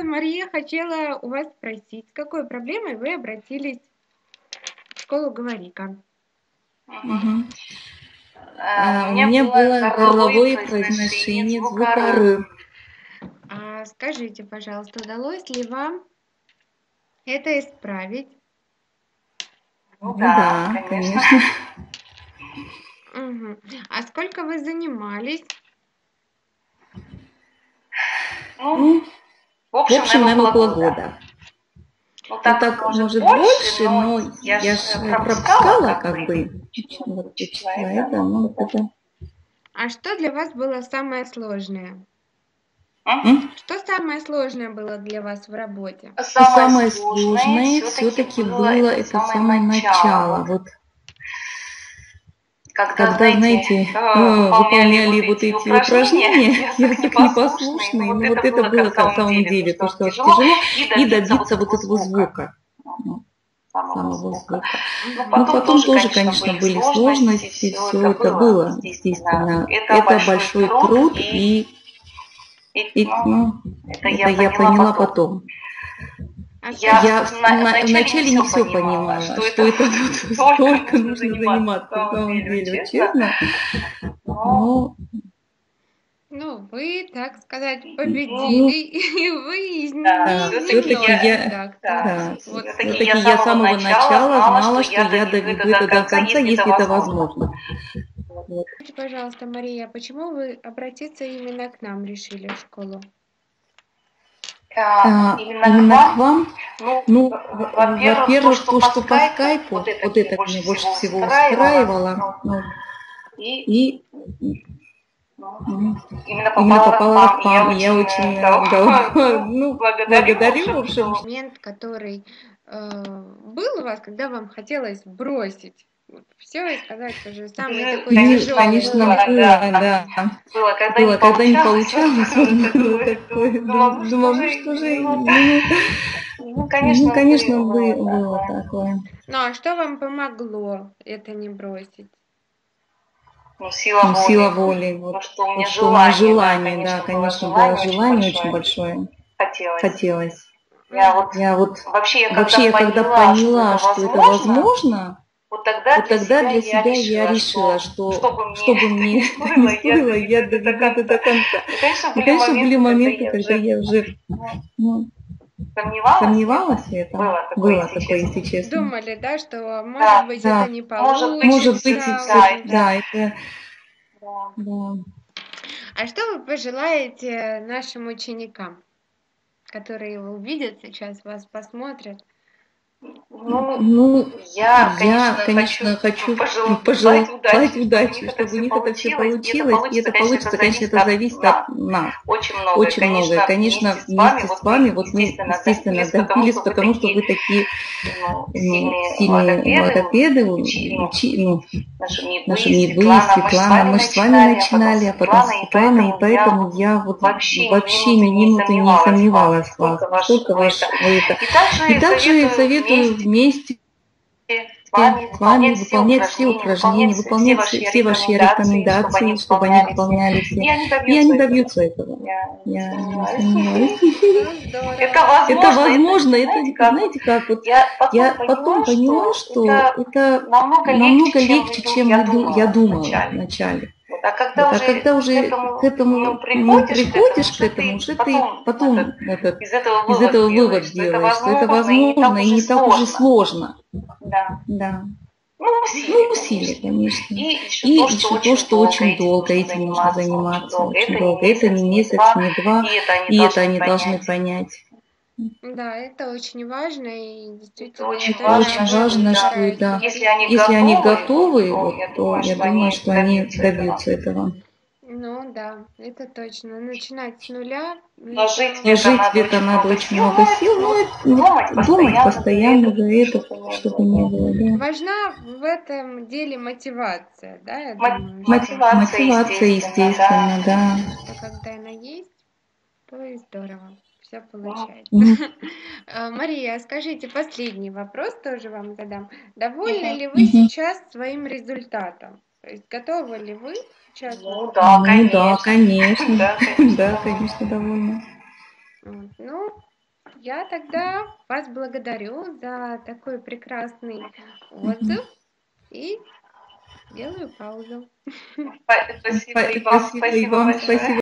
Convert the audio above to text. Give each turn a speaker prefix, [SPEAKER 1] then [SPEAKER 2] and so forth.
[SPEAKER 1] Мария хотела у вас спросить, с какой проблемой вы обратились в школу «Говорика»?
[SPEAKER 2] Мгм.
[SPEAKER 3] У
[SPEAKER 2] У
[SPEAKER 3] меня
[SPEAKER 2] меня
[SPEAKER 3] было
[SPEAKER 2] было
[SPEAKER 3] горловое
[SPEAKER 2] горловое
[SPEAKER 3] произношение
[SPEAKER 2] произношение
[SPEAKER 3] звука
[SPEAKER 2] звука
[SPEAKER 3] «р».
[SPEAKER 2] «р».
[SPEAKER 1] Скажите, пожалуйста, удалось ли вам это исправить?
[SPEAKER 3] Ну
[SPEAKER 2] Ну
[SPEAKER 3] да,
[SPEAKER 2] да,
[SPEAKER 3] конечно.
[SPEAKER 2] конечно.
[SPEAKER 1] Мгм. А сколько вы занимались?
[SPEAKER 3] Ну,
[SPEAKER 2] Ну,
[SPEAKER 3] в
[SPEAKER 2] в
[SPEAKER 3] общем,
[SPEAKER 2] общем,
[SPEAKER 3] наверное,
[SPEAKER 2] наверное,
[SPEAKER 3] около
[SPEAKER 2] около
[SPEAKER 3] года.
[SPEAKER 2] года.
[SPEAKER 3] Ну
[SPEAKER 2] Ну,
[SPEAKER 3] так,
[SPEAKER 2] так,
[SPEAKER 3] может,
[SPEAKER 2] может,
[SPEAKER 3] больше,
[SPEAKER 2] больше,
[SPEAKER 3] но
[SPEAKER 2] но
[SPEAKER 3] я
[SPEAKER 2] я
[SPEAKER 3] ж
[SPEAKER 2] ж
[SPEAKER 3] пропускала,
[SPEAKER 2] пропускала,
[SPEAKER 3] как
[SPEAKER 2] как
[SPEAKER 3] бы,
[SPEAKER 2] бы,
[SPEAKER 3] вот,
[SPEAKER 2] учила
[SPEAKER 3] учила
[SPEAKER 2] это,
[SPEAKER 3] это,
[SPEAKER 2] ну,
[SPEAKER 3] ну,
[SPEAKER 2] вот это.
[SPEAKER 1] А что для вас было самое сложное?
[SPEAKER 3] М?
[SPEAKER 1] Что самое сложное было для вас в работе?
[SPEAKER 2] Ну,
[SPEAKER 3] Самое
[SPEAKER 2] самое
[SPEAKER 3] сложное
[SPEAKER 2] сложное
[SPEAKER 3] все-таки
[SPEAKER 2] все-таки
[SPEAKER 3] было
[SPEAKER 2] было
[SPEAKER 3] это
[SPEAKER 2] это
[SPEAKER 3] самое
[SPEAKER 2] самое
[SPEAKER 3] начало.
[SPEAKER 2] начало.
[SPEAKER 3] Вот
[SPEAKER 2] Вот когда,
[SPEAKER 3] когда,
[SPEAKER 2] знаете,
[SPEAKER 3] знаете,
[SPEAKER 2] выполняли вот
[SPEAKER 3] выполняли вот
[SPEAKER 2] эти
[SPEAKER 3] эти
[SPEAKER 2] упражнения,
[SPEAKER 3] упражнения,
[SPEAKER 2] язык
[SPEAKER 3] язык
[SPEAKER 2] непослушный, ну
[SPEAKER 3] непослушный,
[SPEAKER 2] вот
[SPEAKER 3] ну
[SPEAKER 2] это
[SPEAKER 3] вот это
[SPEAKER 2] было
[SPEAKER 3] было
[SPEAKER 2] на
[SPEAKER 3] в
[SPEAKER 2] самом
[SPEAKER 3] самом
[SPEAKER 2] деле то,
[SPEAKER 3] деле то,
[SPEAKER 2] что
[SPEAKER 3] что
[SPEAKER 2] тяжело,
[SPEAKER 3] тяжело,
[SPEAKER 2] и
[SPEAKER 3] и
[SPEAKER 2] добиться вот
[SPEAKER 3] добиться вот
[SPEAKER 2] этого
[SPEAKER 3] этого
[SPEAKER 2] звука,
[SPEAKER 3] звука, ну,
[SPEAKER 2] самого
[SPEAKER 3] самого
[SPEAKER 2] звука.
[SPEAKER 3] звука.
[SPEAKER 2] Ну,
[SPEAKER 3] Ну,
[SPEAKER 2] потом
[SPEAKER 3] потом
[SPEAKER 2] тоже,
[SPEAKER 3] тоже,
[SPEAKER 2] конечно,
[SPEAKER 3] конечно,
[SPEAKER 2] были
[SPEAKER 3] были
[SPEAKER 2] сложности,
[SPEAKER 3] сложности,
[SPEAKER 2] все
[SPEAKER 3] все
[SPEAKER 2] это
[SPEAKER 3] это
[SPEAKER 2] было,
[SPEAKER 3] было,
[SPEAKER 2] естественно.
[SPEAKER 3] естественно.
[SPEAKER 2] Это
[SPEAKER 3] Это
[SPEAKER 2] большой
[SPEAKER 3] большой
[SPEAKER 2] труд,
[SPEAKER 3] труд,
[SPEAKER 2] ну,
[SPEAKER 3] ну,
[SPEAKER 2] это я
[SPEAKER 3] это я
[SPEAKER 2] поняла
[SPEAKER 3] поняла
[SPEAKER 2] потом.
[SPEAKER 3] потом.
[SPEAKER 1] А
[SPEAKER 2] Я
[SPEAKER 3] Я
[SPEAKER 1] скажите,
[SPEAKER 2] вначале не
[SPEAKER 3] вначале не
[SPEAKER 2] все
[SPEAKER 3] все
[SPEAKER 2] понимала,
[SPEAKER 3] понимала,
[SPEAKER 2] что это
[SPEAKER 3] что это
[SPEAKER 2] вот
[SPEAKER 3] вот
[SPEAKER 2] столько
[SPEAKER 3] столько
[SPEAKER 2] нужно
[SPEAKER 3] нужно
[SPEAKER 2] заниматься
[SPEAKER 3] заниматься
[SPEAKER 2] на
[SPEAKER 3] в
[SPEAKER 2] самом
[SPEAKER 3] самом
[SPEAKER 2] деле,
[SPEAKER 3] деле, вот
[SPEAKER 2] честно.
[SPEAKER 3] честно.
[SPEAKER 2] Но,
[SPEAKER 3] Ну,
[SPEAKER 1] вы, так сказать,
[SPEAKER 2] ну,
[SPEAKER 1] победили,
[SPEAKER 3] ну,
[SPEAKER 1] и вы
[SPEAKER 2] да,
[SPEAKER 3] да,
[SPEAKER 2] все-таки
[SPEAKER 3] все-таки
[SPEAKER 1] изменили,
[SPEAKER 2] я,
[SPEAKER 3] я,
[SPEAKER 1] так, то
[SPEAKER 2] да,
[SPEAKER 3] да,
[SPEAKER 1] вот.
[SPEAKER 2] все-таки я
[SPEAKER 3] все-таки
[SPEAKER 2] с
[SPEAKER 3] я с
[SPEAKER 2] самого
[SPEAKER 3] самого
[SPEAKER 2] начала
[SPEAKER 3] начала
[SPEAKER 2] знала, что
[SPEAKER 3] знала, что
[SPEAKER 2] я
[SPEAKER 3] я
[SPEAKER 2] доведу это
[SPEAKER 3] доведу
[SPEAKER 2] до
[SPEAKER 3] это до
[SPEAKER 2] конца,
[SPEAKER 3] конца,
[SPEAKER 2] если это
[SPEAKER 3] если это
[SPEAKER 2] возможно.
[SPEAKER 3] возможно.
[SPEAKER 2] Вот.
[SPEAKER 3] Вот.
[SPEAKER 1] Скажите, пожалуйста, Мария, почему вы обратиться именно к нам решили в школу?
[SPEAKER 2] Именно к
[SPEAKER 3] Именно к
[SPEAKER 2] вам,
[SPEAKER 3] вам,
[SPEAKER 2] ну,
[SPEAKER 3] ну,
[SPEAKER 2] во-первых, то,
[SPEAKER 3] во-первых,
[SPEAKER 2] что
[SPEAKER 3] то,
[SPEAKER 2] по
[SPEAKER 3] что по
[SPEAKER 2] скайпу,
[SPEAKER 3] скайпу,
[SPEAKER 2] вот это
[SPEAKER 3] вот
[SPEAKER 2] меня
[SPEAKER 3] это
[SPEAKER 2] больше
[SPEAKER 3] меня больше
[SPEAKER 2] всего
[SPEAKER 3] всего
[SPEAKER 2] устраивало,
[SPEAKER 3] устраивало,
[SPEAKER 2] ну,
[SPEAKER 3] ну,
[SPEAKER 2] и
[SPEAKER 3] и
[SPEAKER 2] ну,
[SPEAKER 3] ну,
[SPEAKER 2] именно
[SPEAKER 3] именно
[SPEAKER 2] попала к
[SPEAKER 3] попала
[SPEAKER 2] вам,
[SPEAKER 3] к
[SPEAKER 2] и я
[SPEAKER 3] вам, и я
[SPEAKER 2] очень
[SPEAKER 3] очень
[SPEAKER 2] ну,
[SPEAKER 3] ну,
[SPEAKER 2] благодарю, в
[SPEAKER 3] благодарю, в
[SPEAKER 2] общем,
[SPEAKER 3] общем.
[SPEAKER 2] что
[SPEAKER 1] Момент, который был у вас, когда вам хотелось бросить все и сказать уже самый такой тяжелый
[SPEAKER 3] Конечно,
[SPEAKER 1] момент.
[SPEAKER 3] было, да.
[SPEAKER 2] было, когда не
[SPEAKER 3] Было, когда не
[SPEAKER 2] получалось, вот
[SPEAKER 3] получалось, вот
[SPEAKER 2] было
[SPEAKER 3] было
[SPEAKER 2] такое,
[SPEAKER 3] такое,
[SPEAKER 2] думала, ну что
[SPEAKER 3] думала,
[SPEAKER 2] же,
[SPEAKER 3] ну что же,
[SPEAKER 2] ну,
[SPEAKER 3] ну,
[SPEAKER 2] конечно,
[SPEAKER 3] конечно,
[SPEAKER 2] было
[SPEAKER 3] было
[SPEAKER 2] такое.
[SPEAKER 3] такое.
[SPEAKER 1] Ну, а что вам помогло это не бросить?
[SPEAKER 2] Ну, сила
[SPEAKER 3] Ну, сила
[SPEAKER 2] воли,
[SPEAKER 3] воли,
[SPEAKER 2] то,
[SPEAKER 3] вот,
[SPEAKER 2] что у меня
[SPEAKER 3] вот что у меня
[SPEAKER 2] желание,
[SPEAKER 3] желание, да, конечно, было
[SPEAKER 2] желание очень
[SPEAKER 3] желание очень
[SPEAKER 2] большое,
[SPEAKER 3] большое,
[SPEAKER 2] хотелось.
[SPEAKER 3] хотелось.
[SPEAKER 1] Мгм.
[SPEAKER 3] Я вот,
[SPEAKER 2] Вообще, я когда
[SPEAKER 3] когда
[SPEAKER 2] поняла,
[SPEAKER 3] поняла,
[SPEAKER 2] что
[SPEAKER 3] что
[SPEAKER 2] это
[SPEAKER 3] это
[SPEAKER 2] возможно,
[SPEAKER 3] возможно,
[SPEAKER 2] вот тогда
[SPEAKER 3] вот
[SPEAKER 2] для
[SPEAKER 3] тогда
[SPEAKER 2] себя
[SPEAKER 3] для
[SPEAKER 2] я
[SPEAKER 3] себя я
[SPEAKER 2] решила,
[SPEAKER 3] решила,
[SPEAKER 2] что
[SPEAKER 3] что,
[SPEAKER 2] что бы мне
[SPEAKER 3] что бы
[SPEAKER 2] это ни
[SPEAKER 3] мне это
[SPEAKER 2] стоило,
[SPEAKER 3] ни
[SPEAKER 2] я
[SPEAKER 3] стоило,
[SPEAKER 2] доведу
[SPEAKER 3] я
[SPEAKER 2] это до
[SPEAKER 3] доведу это до
[SPEAKER 2] конца.
[SPEAKER 3] конца.
[SPEAKER 2] Ну, конечно,
[SPEAKER 3] И, конечно, были
[SPEAKER 2] когда
[SPEAKER 3] моменты,
[SPEAKER 2] я
[SPEAKER 3] когда
[SPEAKER 2] уже
[SPEAKER 3] я уже
[SPEAKER 2] ну,
[SPEAKER 3] ну,
[SPEAKER 2] сомневалась в этом.
[SPEAKER 3] сомневалась в этом.
[SPEAKER 2] Было такое,
[SPEAKER 3] Было
[SPEAKER 2] если
[SPEAKER 3] такое,
[SPEAKER 2] честно.
[SPEAKER 3] если честно.
[SPEAKER 1] Думали, да, что может
[SPEAKER 2] Да,
[SPEAKER 1] быть это
[SPEAKER 3] Да,
[SPEAKER 1] не
[SPEAKER 2] может быть,
[SPEAKER 3] может быть, и
[SPEAKER 1] получится.
[SPEAKER 3] все,
[SPEAKER 2] да,
[SPEAKER 3] да, это,
[SPEAKER 2] да.
[SPEAKER 3] да.
[SPEAKER 1] А что вы пожелаете нашим ученикам, которые его увидят сейчас, вас посмотрят?
[SPEAKER 2] Ну,
[SPEAKER 3] Ну,
[SPEAKER 2] я,
[SPEAKER 3] я,
[SPEAKER 2] хочу
[SPEAKER 3] конечно, хочу
[SPEAKER 2] пожелать
[SPEAKER 3] пожелать
[SPEAKER 2] удачи, чтобы у
[SPEAKER 3] удачи,
[SPEAKER 2] них это
[SPEAKER 3] чтобы у
[SPEAKER 2] все
[SPEAKER 3] них это все
[SPEAKER 2] получилось.
[SPEAKER 3] получилось, и это
[SPEAKER 2] И это
[SPEAKER 3] получится, конечно,
[SPEAKER 2] зависит
[SPEAKER 3] это
[SPEAKER 2] от
[SPEAKER 3] зависит от
[SPEAKER 2] нас.
[SPEAKER 3] нас.
[SPEAKER 2] Очень многое.
[SPEAKER 3] Очень многое.
[SPEAKER 2] Конечно,
[SPEAKER 3] Конечно,
[SPEAKER 2] вместе с вами,
[SPEAKER 3] вместе с
[SPEAKER 2] вот
[SPEAKER 3] вами,
[SPEAKER 2] мы,
[SPEAKER 3] вот мы,
[SPEAKER 2] естественно,
[SPEAKER 3] естественно,
[SPEAKER 2] добились, потому
[SPEAKER 3] добились,
[SPEAKER 2] что вы
[SPEAKER 3] потому что
[SPEAKER 2] такие
[SPEAKER 3] вы такие ну,
[SPEAKER 2] сильные
[SPEAKER 3] сильные логопеды,
[SPEAKER 2] ну,
[SPEAKER 3] ну,
[SPEAKER 2] наши мне
[SPEAKER 3] наши
[SPEAKER 2] вы,
[SPEAKER 3] мне вы,
[SPEAKER 2] Светлана, мы же с
[SPEAKER 3] Светлана,
[SPEAKER 2] вами
[SPEAKER 3] мы же с вами
[SPEAKER 2] начинали, а потом с
[SPEAKER 3] начинали, а потом с
[SPEAKER 2] Светланой, и
[SPEAKER 3] Светланой, и
[SPEAKER 2] поэтому я
[SPEAKER 3] поэтому
[SPEAKER 2] вот
[SPEAKER 3] я вот вообще
[SPEAKER 2] вообще
[SPEAKER 3] ни
[SPEAKER 2] ни минуты
[SPEAKER 3] минуты
[SPEAKER 2] не
[SPEAKER 3] не
[SPEAKER 2] сомневалась в вас,
[SPEAKER 3] сомневалась в вас,
[SPEAKER 2] насколько
[SPEAKER 3] насколько
[SPEAKER 2] вы это.
[SPEAKER 3] вы это.
[SPEAKER 2] И
[SPEAKER 3] И
[SPEAKER 2] также
[SPEAKER 3] также
[SPEAKER 2] советую
[SPEAKER 3] советую
[SPEAKER 2] вместе
[SPEAKER 3] вместе
[SPEAKER 2] с вами
[SPEAKER 3] с вами
[SPEAKER 2] выполнять
[SPEAKER 3] выполнять все упражнения,
[SPEAKER 2] все
[SPEAKER 3] выполнять
[SPEAKER 2] ваши
[SPEAKER 3] все ваши
[SPEAKER 2] рекомендации,
[SPEAKER 3] рекомендации, чтобы они выполняли
[SPEAKER 2] и
[SPEAKER 3] все.
[SPEAKER 2] они
[SPEAKER 3] И
[SPEAKER 2] добьются
[SPEAKER 3] они
[SPEAKER 2] этого.
[SPEAKER 3] добьются этого.
[SPEAKER 2] Я не
[SPEAKER 3] Я не
[SPEAKER 2] сомневаюсь.
[SPEAKER 3] сомневаюсь.
[SPEAKER 1] Ну,
[SPEAKER 2] Это
[SPEAKER 1] здорово.
[SPEAKER 3] Это
[SPEAKER 2] возможно,
[SPEAKER 3] возможно, это,
[SPEAKER 2] знаете, как вот
[SPEAKER 3] знаете, как вот
[SPEAKER 2] я потом
[SPEAKER 3] я потом
[SPEAKER 2] поняла,
[SPEAKER 3] поняла,
[SPEAKER 2] что
[SPEAKER 3] что
[SPEAKER 2] это
[SPEAKER 3] это
[SPEAKER 2] намного легче,
[SPEAKER 3] намного
[SPEAKER 2] чем
[SPEAKER 3] легче,
[SPEAKER 2] я
[SPEAKER 3] чем я
[SPEAKER 2] думала
[SPEAKER 3] думала
[SPEAKER 2] вначале.
[SPEAKER 3] вначале.
[SPEAKER 2] Вот, а когда
[SPEAKER 3] Вот, а
[SPEAKER 2] уже
[SPEAKER 3] когда
[SPEAKER 2] к
[SPEAKER 3] уже к
[SPEAKER 2] этому
[SPEAKER 3] этому
[SPEAKER 2] приходишь,
[SPEAKER 3] приходишь к
[SPEAKER 2] уже
[SPEAKER 3] этому,
[SPEAKER 2] ты
[SPEAKER 3] уже ты
[SPEAKER 2] потом
[SPEAKER 3] потом
[SPEAKER 2] из этого
[SPEAKER 3] из
[SPEAKER 2] вывод
[SPEAKER 3] этого
[SPEAKER 2] делаешь,
[SPEAKER 3] вывод
[SPEAKER 2] что это
[SPEAKER 3] делаешь, что это
[SPEAKER 2] возможно и не так
[SPEAKER 3] возможно и
[SPEAKER 2] уже
[SPEAKER 3] не так уже
[SPEAKER 2] сложно.
[SPEAKER 3] сложно.
[SPEAKER 2] Да.
[SPEAKER 3] Да.
[SPEAKER 2] Ну,
[SPEAKER 3] Ну,
[SPEAKER 2] усилия,
[SPEAKER 3] усилия,
[SPEAKER 2] конечно.
[SPEAKER 3] конечно.
[SPEAKER 2] И еще
[SPEAKER 3] И
[SPEAKER 2] то, что
[SPEAKER 3] еще то,
[SPEAKER 2] очень
[SPEAKER 3] что
[SPEAKER 2] долго
[SPEAKER 3] очень
[SPEAKER 2] этим
[SPEAKER 3] долго
[SPEAKER 2] нужно
[SPEAKER 3] этим нужно
[SPEAKER 2] заниматься,
[SPEAKER 3] заниматься,
[SPEAKER 2] очень
[SPEAKER 3] очень
[SPEAKER 2] долго.
[SPEAKER 3] долго.
[SPEAKER 2] Это
[SPEAKER 3] Это
[SPEAKER 2] не
[SPEAKER 3] не
[SPEAKER 2] месяц, не
[SPEAKER 3] месяц,
[SPEAKER 2] два,
[SPEAKER 3] не два,
[SPEAKER 2] и это они
[SPEAKER 3] и это
[SPEAKER 2] должны
[SPEAKER 3] они должны
[SPEAKER 2] понять.
[SPEAKER 3] понять.
[SPEAKER 1] Да, это очень важно, и
[SPEAKER 2] Это
[SPEAKER 1] действительно я
[SPEAKER 2] очень
[SPEAKER 3] Это
[SPEAKER 1] тоже
[SPEAKER 2] важно,
[SPEAKER 3] очень
[SPEAKER 1] об
[SPEAKER 2] что
[SPEAKER 1] этом
[SPEAKER 3] важно,
[SPEAKER 2] да,
[SPEAKER 3] что
[SPEAKER 1] стараюсь
[SPEAKER 3] да,
[SPEAKER 2] если
[SPEAKER 1] говорить.
[SPEAKER 2] они
[SPEAKER 3] если они
[SPEAKER 2] готовы,
[SPEAKER 3] готовы,
[SPEAKER 2] то
[SPEAKER 3] вот,
[SPEAKER 2] я
[SPEAKER 3] то
[SPEAKER 2] думаю,
[SPEAKER 3] я
[SPEAKER 2] что
[SPEAKER 3] думаю,
[SPEAKER 2] они
[SPEAKER 3] что они
[SPEAKER 2] добьются этого.
[SPEAKER 3] добьются этого.
[SPEAKER 1] Ну да, это точно. Начинать с нуля,
[SPEAKER 2] Вложить в
[SPEAKER 1] это
[SPEAKER 2] это
[SPEAKER 3] Вложить в
[SPEAKER 2] надо
[SPEAKER 3] это
[SPEAKER 2] очень
[SPEAKER 3] надо
[SPEAKER 2] много
[SPEAKER 3] очень
[SPEAKER 2] сил,
[SPEAKER 3] много сил, но думать
[SPEAKER 2] думать
[SPEAKER 3] постоянно за это,
[SPEAKER 2] чтобы не
[SPEAKER 3] чтобы
[SPEAKER 2] было.
[SPEAKER 3] не
[SPEAKER 2] Да.
[SPEAKER 3] было, да.
[SPEAKER 1] важна в этом деле мотивация, да, я думаю, что,
[SPEAKER 2] Мотивация,
[SPEAKER 3] Мотивация,
[SPEAKER 2] естественно, да.
[SPEAKER 3] естественно, да.
[SPEAKER 1] что когда она есть, то и здорово, все
[SPEAKER 2] Ну,
[SPEAKER 1] получается.
[SPEAKER 3] Мгм.
[SPEAKER 1] Мария, скажите, последний вопрос тоже вам задам. Довольны
[SPEAKER 2] мгм.
[SPEAKER 1] ли вы
[SPEAKER 3] Мгм.
[SPEAKER 1] сейчас своим результатом? То есть готовы ли вы сейчас вот
[SPEAKER 2] Ну да,
[SPEAKER 3] Ну да,
[SPEAKER 2] конечно.
[SPEAKER 3] конечно.
[SPEAKER 2] Да, конечно,
[SPEAKER 3] Да,
[SPEAKER 2] довольна.
[SPEAKER 3] конечно, довольна.
[SPEAKER 1] Вот. Ну, я тогда вас благодарю за такой прекрасный отзыв и делаю паузу.
[SPEAKER 2] Спасибо и вам.
[SPEAKER 3] Спасибо и вам,
[SPEAKER 2] Спасибо большое.
[SPEAKER 3] спасибо.